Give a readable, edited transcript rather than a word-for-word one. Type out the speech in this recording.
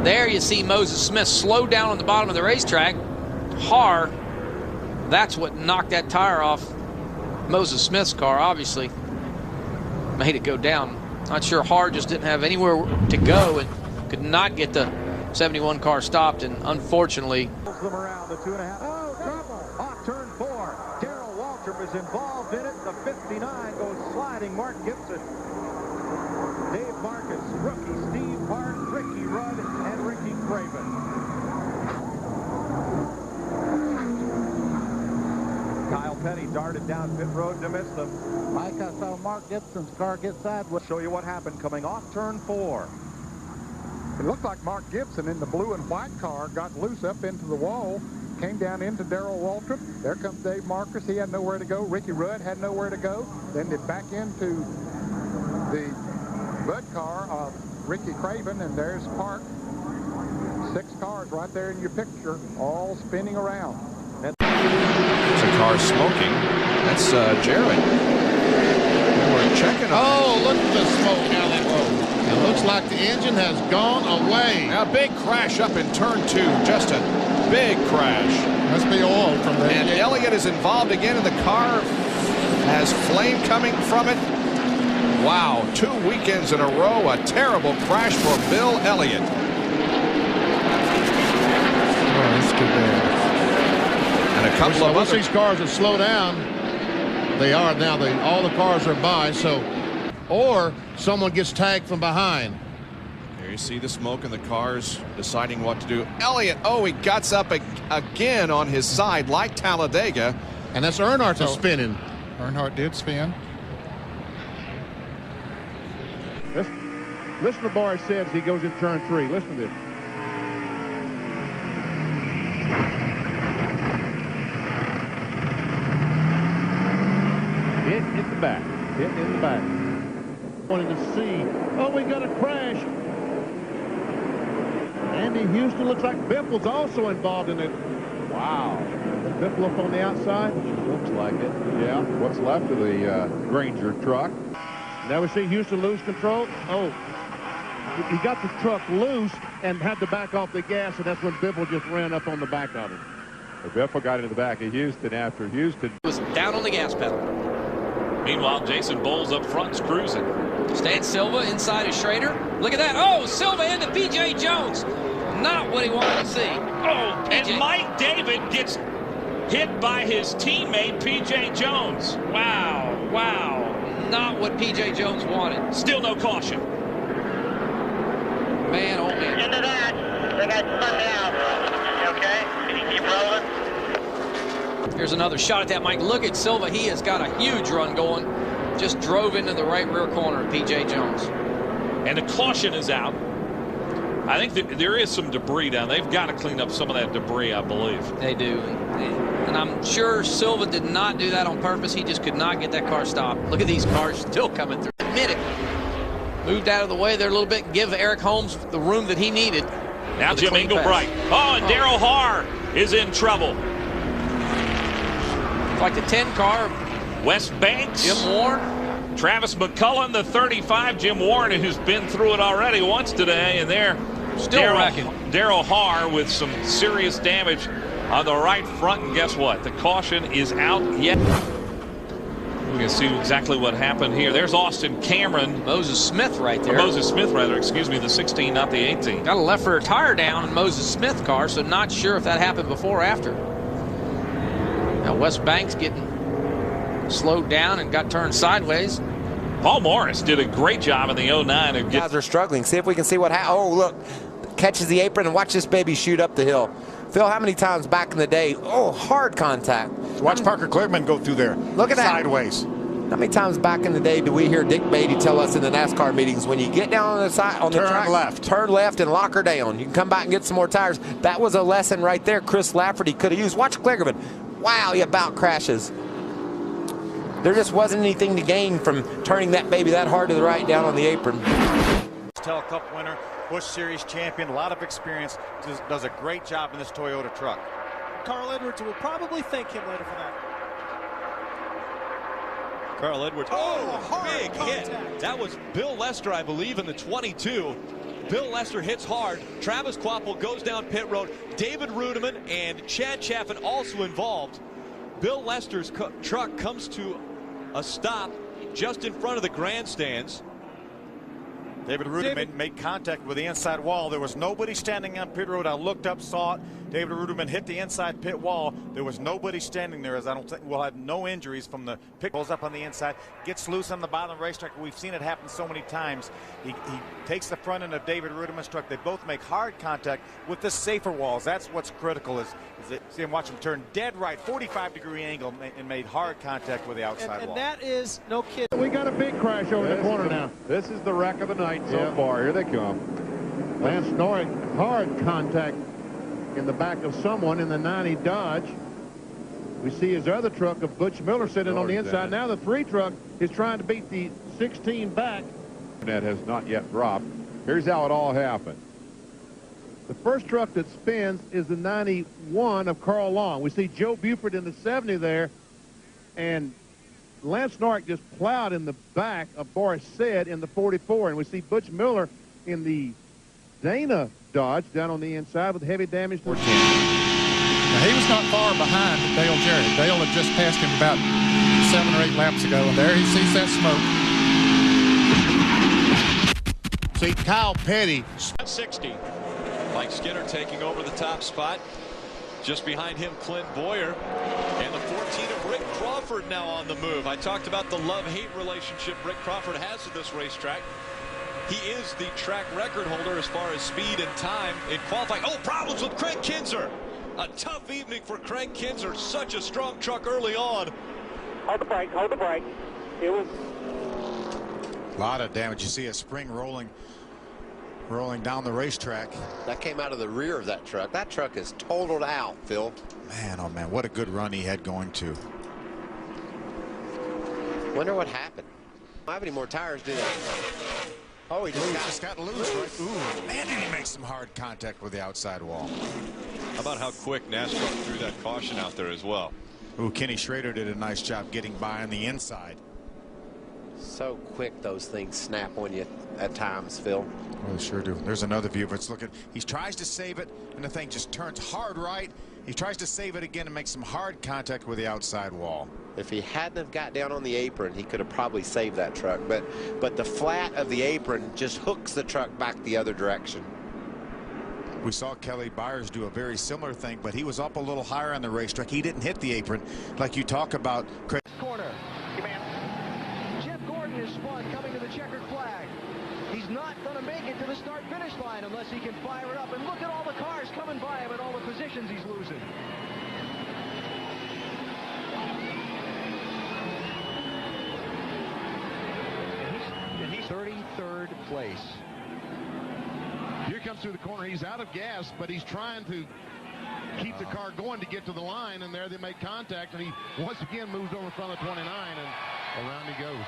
There you see Moses Smith slow down on the bottom of the racetrack. Har, that's what knocked that tire off Moses Smith's car, obviously. Made it go down. Not sure Har just didn't have anywhere to go and could not get the 71 car stopped, and unfortunately. Them around the 2.5. Oh, trouble! Off turn 4. Darrell Waltrip is involved in it. The 59 goes sliding. Mark Gibson, Dave Marcus, rookie Steve Hart, Ricky Rudd, and Ricky Craven. Kyle Petty darted down pit road to miss them. Mike, I saw Mark Gibson's car get sideways. Show you what happened coming off turn 4. It looked like Mark Gibson in the blue and white car got loose up into the wall, came down into Darrell Waltrip. There comes Dave Marcus. He had nowhere to go. Ricky Rudd had nowhere to go. Then they back into the Bud car of Ricky Craven, and there's Park. 6 cars right there in your picture, all spinning around. There's a car smoking. That's Jared. We're checking on Oh, look at the smoke down that road. It looks like the engine has gone away. a big crash up in turn 2. Just a big crash. Must be oil from the And Elliott is involved again in the car. Has flame coming from it. Wow, 2 weekends in a row. A terrible crash for Bill Elliott. Oh, that's too bad. And a couple of Once other... these cars will slow down, they are now. All the cars are by, so... Or someone gets tagged from behind. Here you see the smoke and the cars deciding what to do. Elliott, oh, he guts up again on his side like Talladega. And that's Earnhardt that's spinning. Earnhardt did spin. Listen to Boris said as he goes in turn 3. Listen to this. Hit in the back. Hit in the back. Wanted to see. Oh, we got a crash. Andy Houston looks like Biffle's also involved in it. Wow. Is Biffle up on the outside? Looks like it. Yeah. What's left of the Granger truck. Now we see Houston lose control. Oh, he got the truck loose and had to back off the gas, and that's when Biffle just ran up on the back of him. Biffle got into the back of Houston after Houston Was down on the gas pedal. Meanwhile, Jason Bowles up front's cruising. Stan Silva inside of Schrader. Look at that. Oh, Silva into P.J. Jones. Not what he wanted to see. Oh, and Mike David gets hit by his teammate, P.J. Jones. Wow, wow. Not what P.J. Jones wanted. Still no caution. Man, oh man. Into that. They got spun down. Okay? Can you keep rolling? Here's another shot at that, Mike. Look at Silva. He has got a huge run going. Just drove into the right rear corner of P.J. Jones. And the caution is out. I think that there is some debris down. They've got to clean up some of that debris, I believe. They do. And I'm sure Silva did not do that on purpose. He just could not get that car stopped. Look at these cars still coming through. Admit it. Moved out of the way there a little bit and give Eric Holmes the room that he needed. Now Jim Englebright. Oh, and Darrell Har is in trouble. Like the 10 car. Wes Banks. Jim Warren. Travis McCullen, the 35. Jim Warren, who's been through it already once today. And there, still wrecking. Darrell Har with some serious damage on the right front. And guess what? The caution is out yet. We can see exactly what happened here. There's Austin Cameron. Moses Smith right there. Moses Smith, rather. Excuse me, the 16, not the 18. Got a left rear tire down in Moses Smith car, so not sure if that happened before or after. Now Wes Banks getting slowed down and got turned sideways. Paul Morris did a great job in the 09. And guys are struggling. See if we can see what happens. Oh, look. Catches the apron and watch this baby shoot up the hill. Phil, how many times back in the day? Oh, hard contact. Watch Parker Clearman go through there. Look at that. Sideways. How many times back in the day do we hear Dick Beatty tell us in the NASCAR meetings, when you get down on the side on the track, turn left and lock her down. You can come back and get some more tires. That was a lesson right there Chris Lafferty could have used. Watch Kligerman. Wow, he about crashes. There just wasn't anything to gain from turning that baby that hard to the right down on the apron. Tell Cup winner, Busch Series champion, a lot of experience, does a great job in this Toyota truck. Carl Edwards will probably thank him later for that. Carl Edwards. Oh, big hit. That was Bill Lester, I believe, in the 22. Bill Lester hits hard. Travis Kvapil goes down pit road. David Rudiman and Chad Chaffin also involved. Bill Lester's truck comes to a stop just in front of the grandstands. David Rudiman made contact with the inside wall. There was nobody standing on pit road. I looked up, saw it. David Rudiman hit the inside pit wall. There was nobody standing there, as I don't think we'll have no injuries from the pit. Pulls up on the inside, gets loose on the bottom of the racetrack. We've seen it happen so many times. He takes the front end of David Rudiman's truck. They both make hard contact with the safer walls. That's what's critical. Is see him watch him turn dead right, 45-degree angle, and made hard contact with the outside wall. And that is no kidding. We got a big crash over the corner now. This is the wreck of the night so far. Here they come. Lance Norrick, hard contact in the back of someone in the 90 Dodge. We see his other truck of Butch Miller sitting on the inside. Now the 3 truck is trying to beat the 16 back. That has not yet dropped. Here's how it all happened. The first truck that spins is the 91 of Carl Long. We see Joe Buford in the 70 there, and Lance Norrick just plowed in the back of Boris Said in the 44, and we see Butch Miller in the Dana Dodge down on the inside with heavy damage to the chin. Now, he was not far behind Dale Jarrett. Dale had just passed him about 7 or 8 laps ago, and there he sees that smoke. See, Kyle Petty. 60. Mike Skinner taking over the top spot. Just behind him, Clint Boyer. And the 14 of Rick Crawford now on the move. I talked about the love-hate relationship Rick Crawford has with this racetrack. He is the track record holder as far as speed and time in qualifying. Oh, problems with Craig Kinzer. A tough evening for Craig Kinzer. Such a strong truck early on. Hold the brake, hold the brake. It was A lot of damage. You see a spring rolling down the racetrack. That came out of the rear of that truck. That truck is totaled out, Phil. Man, oh man, what a good run he had going to. Wonder what happened. Don't have any more tires, do they? Oh, he just got loose, right? Ooh, man, did he make some hard contact with the outside wall. How about how quick NASCAR threw that caution out there as well? Ooh, Kenny Schrader did a nice job getting by on the inside. So quick those things snap on you at times, Phil. Well, they sure do. There's another view of it's looking. He tries to save it, and the thing just turns hard right. He tries to save it again and makes some hard contact with the outside wall. If he hadn't have got down on the apron, he could have probably saved that truck. But the flat of the apron just hooks the truck back the other direction. We saw Kelly Byers do a very similar thing, but he was up a little higher on the racetrack. He didn't hit the apron like you talk about. Corner. Jeff Gordon is spun coming to the checkered flag. He's not going to make it to the start-finish line unless he can fire it up. And look at all the cars coming by him and all the positions he's losing. And he's 33rd place. Here comes through the corner. He's out of gas, but he's trying to keep the car going to get to the line, and there they make contact, and he once again moves over in front of the 29, and around he goes.